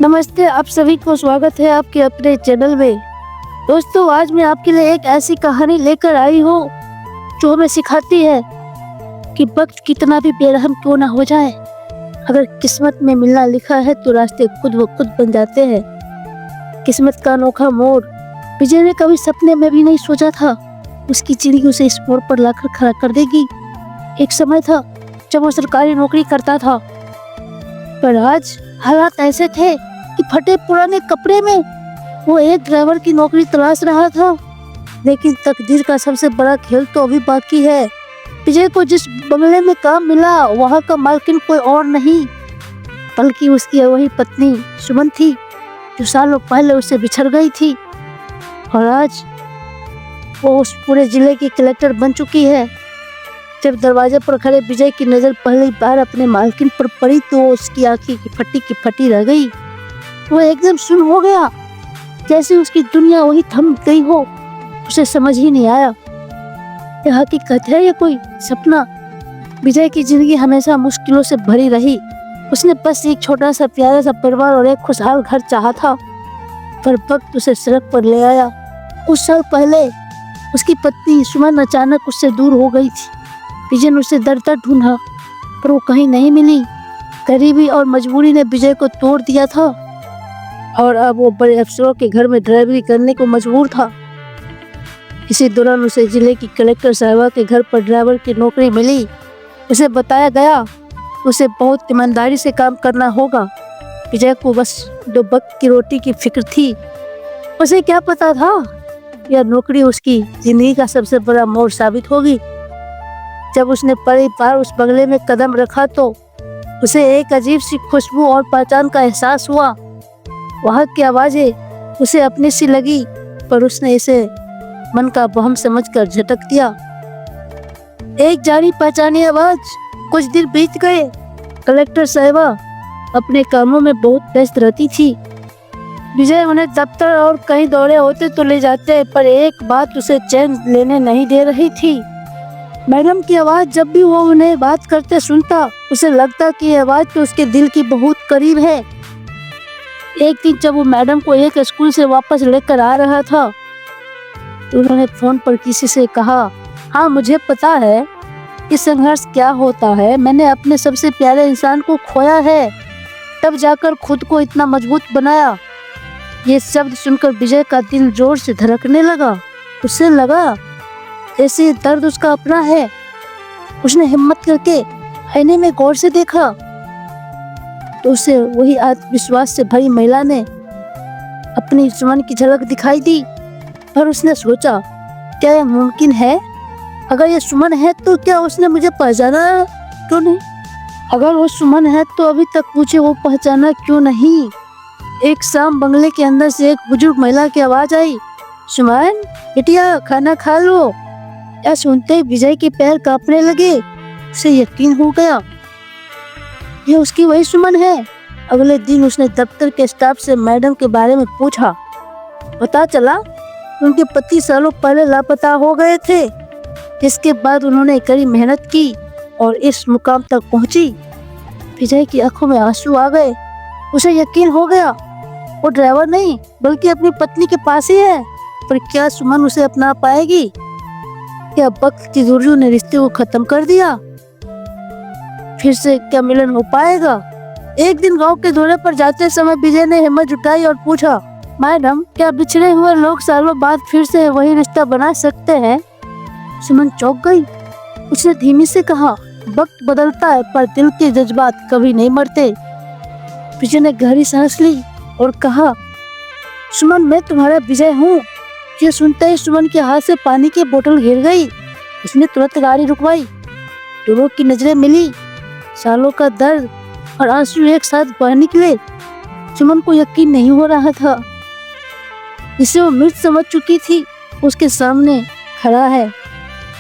नमस्ते, आप सभी को स्वागत है आपके अपने चैनल में। दोस्तों, आज मैं आपके लिए एक ऐसी कहानी लेकर आई हूँ जो हमें सिखाती है कि वक्त कितना भी बेरहम क्यों ना हो जाए, अगर किस्मत में मिलना लिखा है तो रास्ते खुद व खुद बन जाते हैं। किस्मत का अनोखा मोड़ विजय ने कभी सपने में भी नहीं सोचा था उसकी चिड़ियों से इस मोड़ पर लाकर खड़ा कर देगी। एक समय था जब वो सरकारी नौकरी करता था, पर आज हालात ऐसे थे कि फटे पुराने कपड़े में वो एक ड्राइवर की नौकरी तलाश रहा था। लेकिन तकदीर का सबसे बड़ा खेल तो अभी बाकी है। विजय को जिस बंगले में काम मिला वहाँ का मालकिन कोई और नहीं बल्कि उसकी वही पत्नी सुमन थी, जो सालों पहले उससे बिछड़ गई थी और आज वो उस पूरे जिले की कलेक्टर बन चुकी है। जब दरवाजे पर खड़े विजय की नज़र पहली बार अपने मालकिन पर पड़ी तो उसकी आंखें की फटी रह गई। वो एकदम सुन्न हो गया, जैसे उसकी दुनिया वही थम गई हो। उसे समझ ही नहीं आया ये हकीकत है या कोई सपना। विजय की जिंदगी हमेशा मुश्किलों से भरी रही। उसने बस एक छोटा सा प्यारा सा परिवार और एक खुशहाल घर चाहा था, पर वक्त उसे सड़क पर ले आया। कुछ साल पहले उसकी पत्नी सुमन अचानक उससे दूर हो गई थी। विजय ने उसे दर दर ढूंढा पर वो कहीं नहीं मिली। गरीबी और मजबूरी ने विजय को तोड़ दिया था और अब वो बड़े अफसरों के घर में ड्राइवरी करने को मजबूर था। इसी दौरान उसे जिले की कलेक्टर साहिबा के घर पर ड्राइवर की नौकरी मिली। उसे बताया गया उसे बहुत ईमानदारी से काम करना होगा। विजय को बस 2 वक्त की रोटी की फिक्र थी। उसे क्या पता था यह नौकरी उसकी जिंदगी का सबसे बड़ा मोड़ साबित होगी। जब उसने पहली बार उस बंगले में कदम रखा तो उसे एक अजीब सी खुशबू और पहचान का एहसास हुआ। वहाँ की आवाज़ें उसे अपनी सी लगी, पर उसने इसे मन का वहम समझकर झटक दिया। एक जानी पहचानी आवाज़। कुछ दिन बीत गए। कलेक्टर साहिबा अपने कामों में बहुत व्यस्त रहती थी। विजय उन्हें दफ्तर और कहीं दौरे होते तो ले जाते, पर एक बात उसे चैन लेने नहीं दे रही थी। मैडम की आवाज़। जब भी वो उन्हें बात करते सुनता उसे लगता कि ये आवाज़ तो उसके दिल की बहुत करीब है। एक दिन जब वो मैडम को एक स्कूल से वापस लेकर आ रहा था तो उन्होंने फ़ोन पर किसी से कहा, हाँ मुझे पता है कि संघर्ष क्या होता है। मैंने अपने सबसे प्यारे इंसान को खोया है, तब जाकर खुद को इतना मजबूत बनाया। ये शब्द सुनकर विजय का दिल जोर से धड़कने लगा। उसे लगा जैसे दर्द उसका अपना है। उसने हिम्मत करके आईने में गौर से देखा तो उसे वही आत्मविश्वास से भरी महिला ने अपनी सुमन की झलक दिखाई दी। पर उसने सोचा, क्या यह मुमकिन है? अगर ये सुमन है तो क्या उसने मुझे पहचाना क्यों नहीं? अगर वो सुमन है तो अभी तक मुझे वो पहचाना क्यों नहीं? एक शाम बंगले के अंदर से एक बुजुर्ग महिला की आवाज आई, सुमन बिटिया खाना खा लो। यह सुनते ही विजय के पैर कांपने लगे। उसे यकीन हो गया ये उसकी वही सुमन है। अगले दिन उसने दफ्तर के स्टाफ से मैडम के बारे में पूछा। पता चला उनके पति सालों पहले लापता हो गए थे। इसके बाद उन्होंने कड़ी मेहनत की और इस मुकाम तक पहुंची। विजय की आंखों में आंसू आ गए। उसे यकीन हो गया वो ड्राइवर नहीं बल्कि अपनी पत्नी के पास ही है। पर क्या सुमन उसे अपना पाएगी? क्या वक्त की जुर्जू ने रिश्ते को खत्म कर दिया? फिर से क्या मिलन हो पाएगा? एक दिन गांव के दौरे पर जाते समय विजय ने हिम्मत जुटाई और पूछा, मैडम क्या बिछड़े हुए लोग सालों बाद फिर से वही रिश्ता बना सकते हैं? सुमन चौंक गई। उसने धीमी से कहा, वक्त बदलता है पर दिल के जज्बात कभी नहीं मरते। विजय ने गहरी सांस ली और कहा, सुमन मैं तुम्हारा विजय हूँ। ये सुनते ही सुमन के हाथ से पानी की बोतल गिर गई। उसने तुरंत गाड़ी रुकवाई। दोनों की नजरें मिली। सालों का दर्द और आंसू एक साथ बह निकले। सुमन को यकीन नहीं हो रहा था जिसे वो मृत समझ चुकी थी उसके सामने खड़ा है।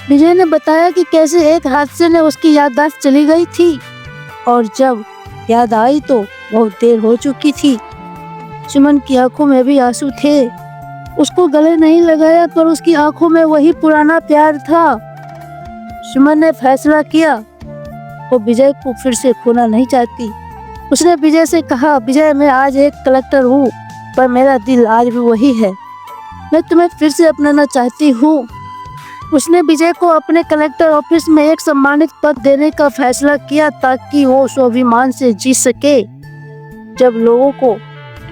विजय ने बताया कि कैसे एक हादसे ने उसकी याददाश्त चली गई थी और जब याद आई तो बहुत देर हो चुकी थी। सुमन की आंखों में भी आंसू थे। उसको गले नहीं लगाया पर उसकी आंखों में वही पुराना प्यार था। सुमन ने फैसला किया वो विजय को फिर से खोना नहीं चाहती। उसने विजय से कहा, विजय मैं आज एक कलेक्टर हूँ पर मेरा दिल आज भी वही है, मैं तुम्हें फिर से अपनाना चाहती हूँ। उसने विजय को अपने कलेक्टर ऑफिस में एक सम्मानित पद देने का फैसला किया ताकि वो स्वाभिमान से जी सके। जब लोगों को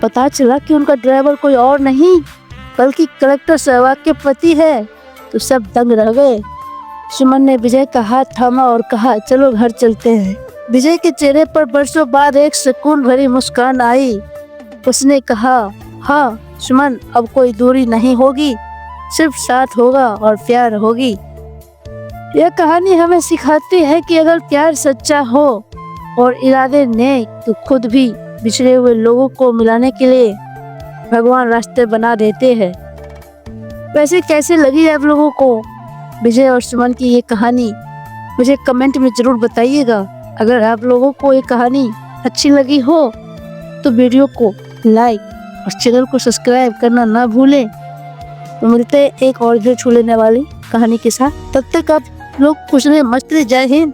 पता चला कि उनका ड्राइवर कोई और नहीं बल्कि कलेक्टर सहवाग के पति है तो सब दंग रह गए। सुमन ने विजय का हाथ थामा और कहा, चलो घर चलते हैं। विजय के चेहरे पर बरसों बाद एक सुकून भरी मुस्कान आई। उसने कहा, हाँ सुमन, अब कोई दूरी नहीं होगी, सिर्फ साथ होगा और प्यार होगी। यह कहानी हमें सिखाती है कि अगर प्यार सच्चा हो और इरादे नेक तो खुद भी बिछड़े हुए लोगों को मिलाने के लिए भगवान रास्ते बना देते हैं। वैसे कैसे लगी आप लोगों को विजय और सुमन की ये कहानी, मुझे कमेंट में ज़रूर बताइएगा। अगर आप लोगों को ये कहानी अच्छी लगी हो तो वीडियो को लाइक और चैनल को सब्सक्राइब करना ना भूलें। तो मिलते हैं एक और दिल छू लेने वाली कहानी के साथ। तब तक आप लोग खुश रहे, मस्त रहे। जय हिंद।